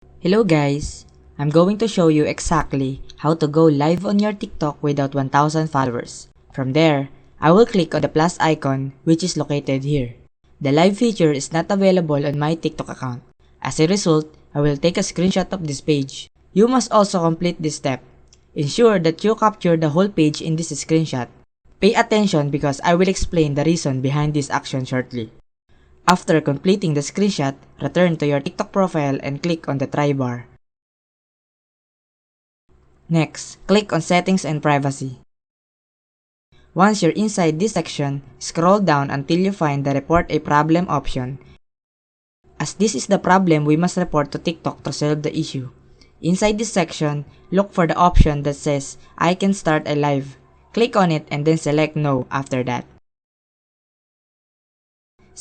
Hello guys! I'm going to show you exactly how to go live on your TikTok without 1000 followers. From there, I will click on the plus icon which is located here. The live feature is not available on my TikTok account. As a result, I will take a screenshot of this page. You must also complete this step. Ensure that you capture the whole page in this screenshot. Pay attention because I will explain the reason behind this action shortly. After completing the screenshot, return to your TikTok profile and click on the try bar. Next, click on Settings and Privacy. Once you're inside this section, scroll down until you find the Report a Problem option. As this is the problem we must report to TikTok to solve the issue. Inside this section, look for the option that says, I can start a live. Click on it and then select No after that.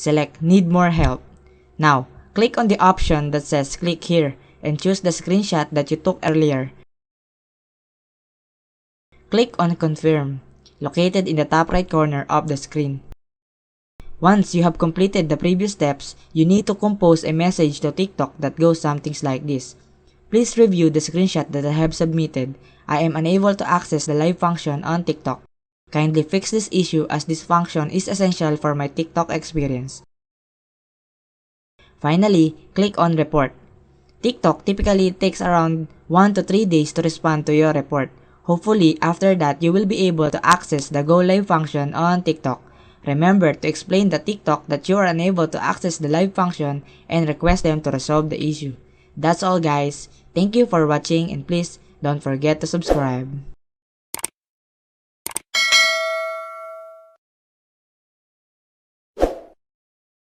Select Need More Help. Now, click on the option that says Click Here and choose the screenshot that you took earlier. Click on Confirm, located in the top right corner of the screen. Once you have completed the previous steps, you need to compose a message to TikTok that goes something like this. Please review the screenshot that I have submitted. I am unable to access the live function on TikTok. Kindly fix this issue as this function is essential for my TikTok experience. Finally, click on Report. TikTok typically takes around 1 to 3 days to respond to your report. Hopefully, after that, you will be able to access the Go Live function on TikTok. Remember to explain to TikTok that you are unable to access the live function and request them to resolve the issue. That's all guys. Thank you for watching and please don't forget to subscribe.